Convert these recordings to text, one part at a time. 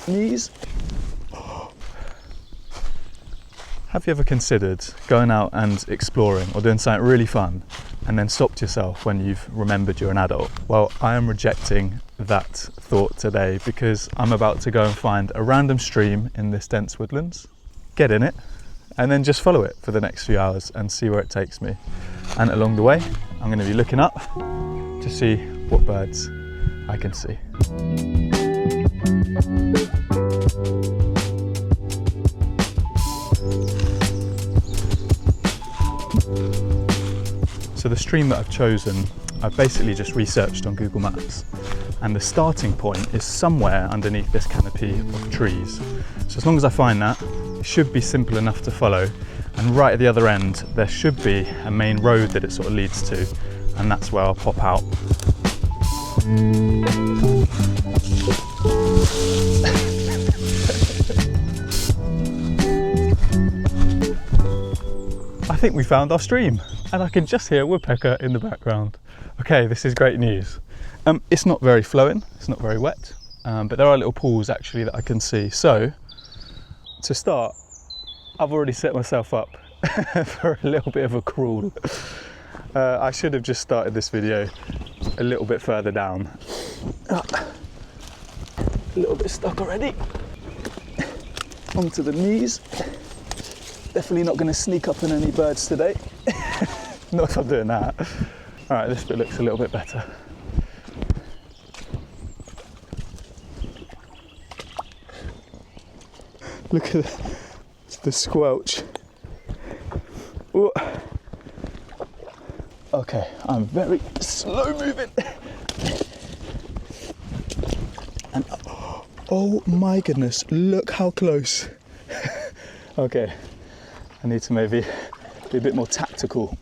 knees. Have you ever considered going out and exploring or doing something really fun and then stopped yourself when you've remembered you're an adult? Well, I am rejecting that thought today because I'm about to go and find a random stream in this dense woodlands, get in it, and then just follow it for the next few hours and see where it takes me. And along the way, I'm going to be looking up to see what birds I can see. So the stream that I've chosen, I've basically just researched on Google Maps, and the starting point is somewhere underneath this canopy of trees. So as long as I find that, it should be simple enough to follow, and right at the other end there should be a main road that it sort of leads to, and that's where I'll pop out. I think we found our stream, and I can just hear a woodpecker in the background. Okay, this is great news. It's not very flowing, it's not very wet, but there are little pools actually that I can see. So, to start, I've already set myself up for a little bit of a crawl. I should have just started this video a little bit further down. A little bit stuck already. Onto the knees. Definitely not going to sneak up on any birds today. Not if I'm doing that. All right, this bit looks a little bit better. Look at the squelch. Ooh. Okay, I'm very slow moving. And oh my goodness, look how close. Okay, I need to maybe be a bit more tactical.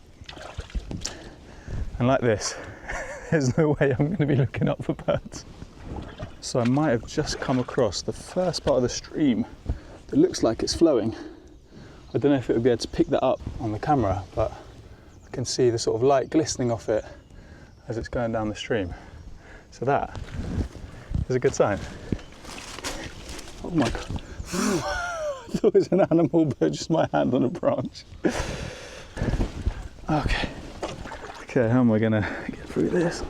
And like this, there's no way I'm going to be looking up for birds. So I might have just come across the first part of the stream that looks like it's flowing. I don't know if it would be able to pick that up on the camera, but I can see the sort of light glistening off it as it's going down the stream. So that is a good sign. Oh my God. I thought it was an animal, but just my hand on a branch. Okay. Okay, how am I gonna get through this?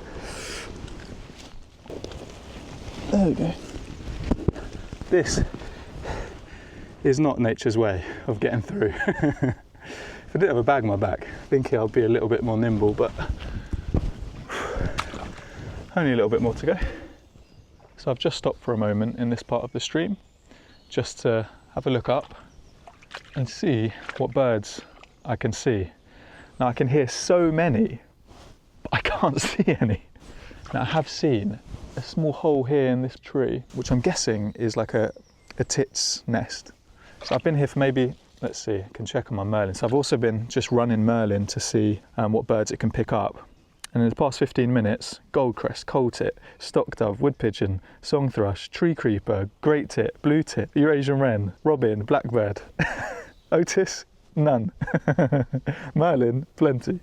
There we go. This is not nature's way of getting through. If I didn't have a bag on my back, I think I'll be a little bit more nimble, but only a little bit more to go. So I've just stopped for a moment in this part of the stream, just to have a look up and see what birds I can see. Now I can hear so many, but I can't see any. Now I have seen a small hole here in this tree, which I'm guessing is like a tit's nest. So I've been here for maybe, let's see, I can check on my merlin. So I've also been just running merlin to see what birds it can pick up. And in the past 15 minutes, goldcrest, coal tit, stock dove, wood pigeon, song thrush, tree creeper, great tit, blue tit, Eurasian wren, robin, blackbird, otis, none, merlin, plenty.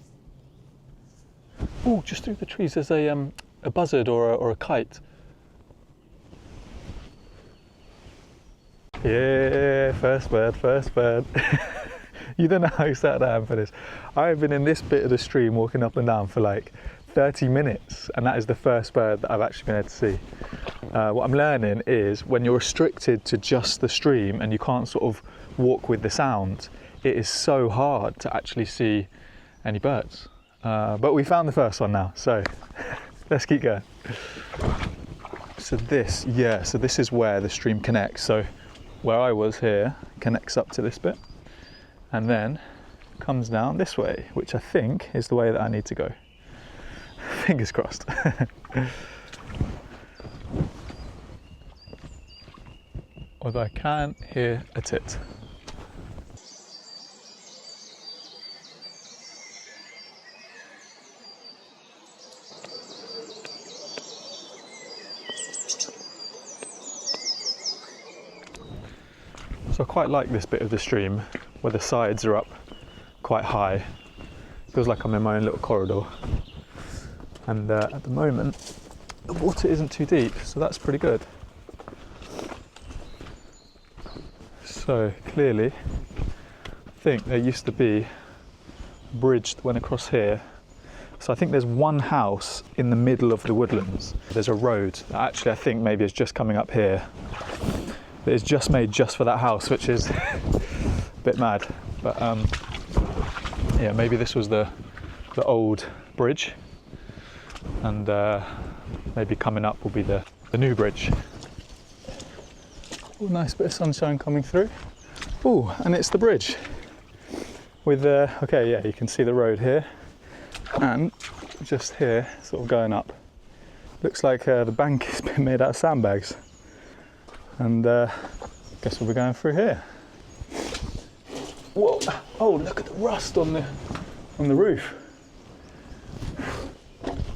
Oh, just through the trees there's a buzzard or a kite. Yeah, first bird, first bird. You don't know how excited I am for this. I've been in this bit of the stream walking up and down for like 30 minutes, and that is the first bird that I've actually been able to see. What I'm learning is when you're restricted to just the stream and you can't sort of walk with the sound, it is so hard to actually see any birds. But we found the first one now, so let's keep going. So this is where the stream connects. So where I was here connects up to this bit and then comes down this way, which I think is the way that I need to go. Fingers crossed. Although I can hear a tit. So I quite like this bit of the stream where the sides are up quite high. Feels like I'm in my own little corridor. And at the moment, the water isn't too deep, so that's pretty good. So clearly, I think there used to be a bridge that went across here. So I think there's one house in the middle of the woodlands. There's a road that actually I think maybe is just coming up here. That is just made just for that house, which is a bit mad. But yeah, maybe this was the old bridge, and maybe coming up will be the new bridge. Oh, nice bit of sunshine coming through. Oh, and it's the bridge with okay, yeah, you can see the road here, and just here, sort of going up. Looks like the bank has been made out of sandbags, and guess we'll be going through here. Whoa! Oh, look at the rust on the roof.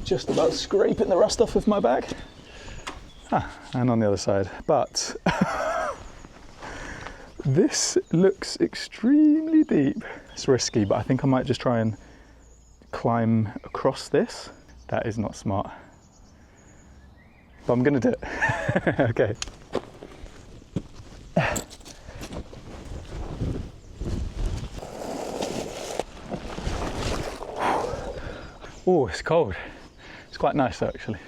Just about scraping the rust off with my bag. Ah, and on the other side. But this looks extremely deep. It's risky, but I think I might just try and climb across this. That is not smart. But I'm gonna do it. Okay. Oh, it's cold. It's quite nice though, actually.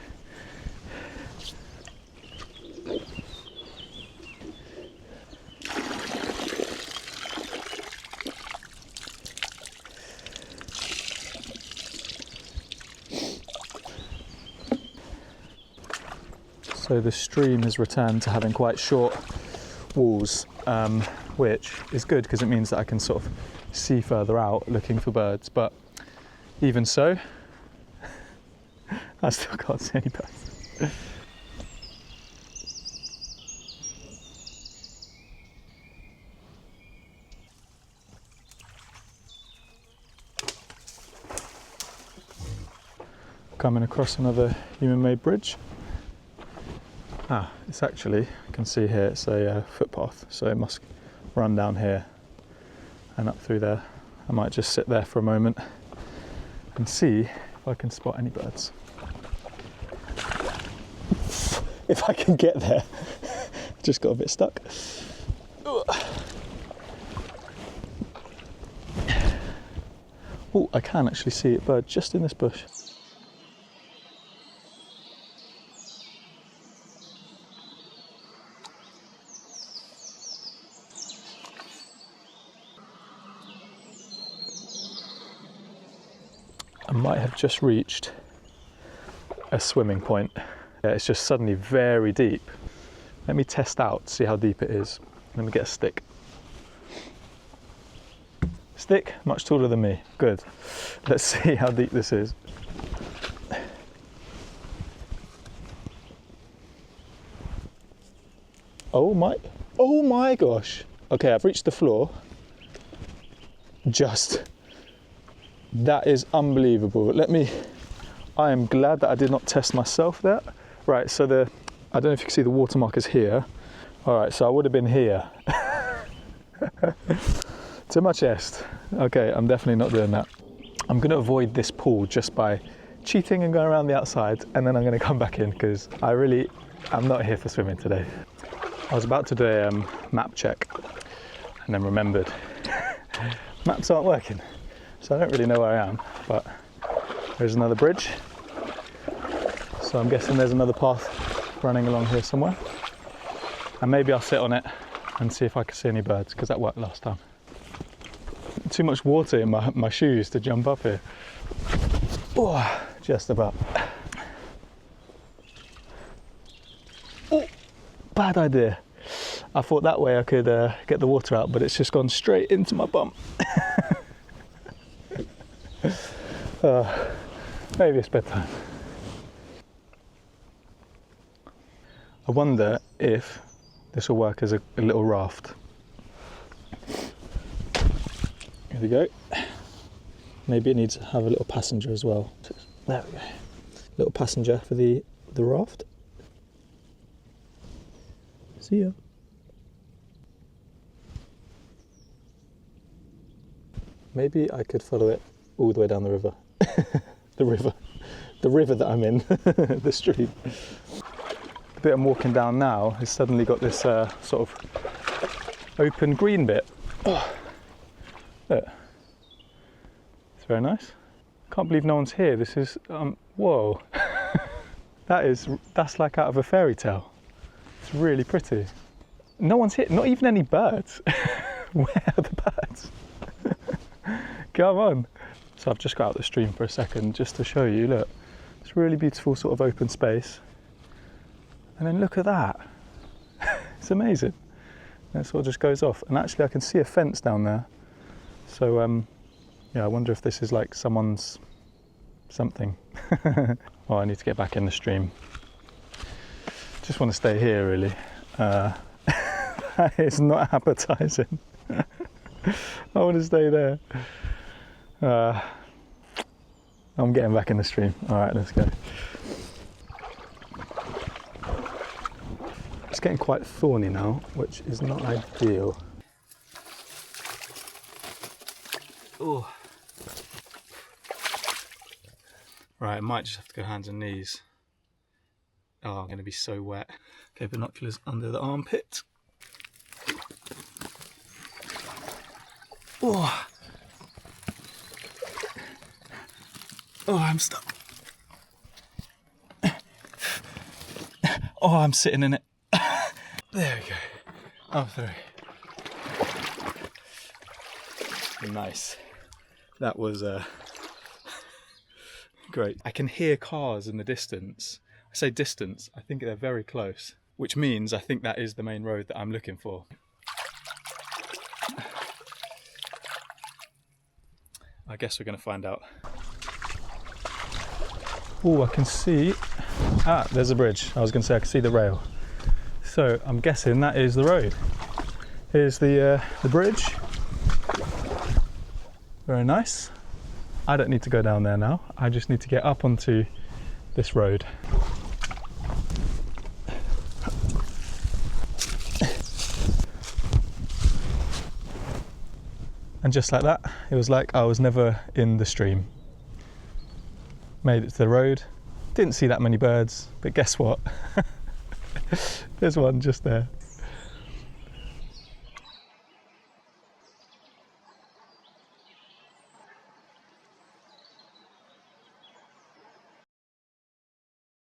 So the stream has returned to having quite short walls, which is good because it means that I can sort of see further out looking for birds. But even so, I still can't see any birds. Coming across another human-made bridge. Ah, it's actually, you can see here, it's a footpath, so it must run down here and up through there. I might just sit there for a moment and see if I can spot any birds. If I can get there. Just got a bit stuck. Oh, I can actually see a bird just in this bush. I might have just reached a swimming point. Yeah, it's just suddenly very deep. Let me test out, see how deep it is. Let me get a stick. Stick, much taller than me. Good. Let's see how deep this is. Oh my gosh. Okay, I've reached the floor. That is unbelievable. I am glad that I did not test myself there. Right, so I don't know if you can see the watermark is here. All right, so I would have been here. To my chest. Okay, I'm definitely not doing that. I'm gonna avoid this pool just by cheating and going around the outside, and then I'm gonna come back in because I'm not here for swimming today. I was about to do a map check and then remembered maps aren't working. So I don't really know where I am, but there's another bridge. So I'm guessing there's another path running along here somewhere. And maybe I'll sit on it and see if I can see any birds, because that worked last time. Too much water in my shoes to jump up here. Oh, just about. Oh, bad idea. I thought that way I could get the water out, but it's just gone straight into my bum. Maybe it's bedtime. I wonder if this will work as a little raft. Here we go. Maybe it needs to have a little passenger as well. There we go. Little passenger for the raft. See ya. Maybe I could follow it all the way down the river. The river that I'm in, the stream. The bit I'm walking down now has suddenly got this sort of open green bit. Oh, look. It's very nice. Can't believe no one's here. This is, whoa. That's like out of a fairy tale. It's really pretty. No one's here, not even any birds. Where are the birds? Come on. So I've just got out the stream for a second just to show you, look, it's a really beautiful sort of open space. And then look at that. It's amazing. And it sort of just goes off. And actually I can see a fence down there. So yeah, I wonder if this is like someone's something. Oh, I need to get back in the stream. Just want to stay here really. It's not appetizing. I want to stay there. I'm getting back in the stream. All right, let's go. It's getting quite thorny now, which is not ideal. Oh. Right, I might just have to go hands and knees. Oh, I'm going to be so wet. Okay, binoculars under the armpit. Oh. Oh, I'm stuck. Oh, I'm sitting in it. There we go. I'm through. Nice. That was great. I can hear cars in the distance. I say distance, I think they're very close, which means I think that is the main road that I'm looking for. I guess we're going to find out. Oh, I can see, there's a bridge. I was going to say I can see the rail. So I'm guessing that is the road. Here's the bridge. Very nice. I don't need to go down there now. I just need to get up onto this road. And just like that, it was like I was never in the stream. Made it to the road. Didn't see that many birds, but guess what? There's one just there.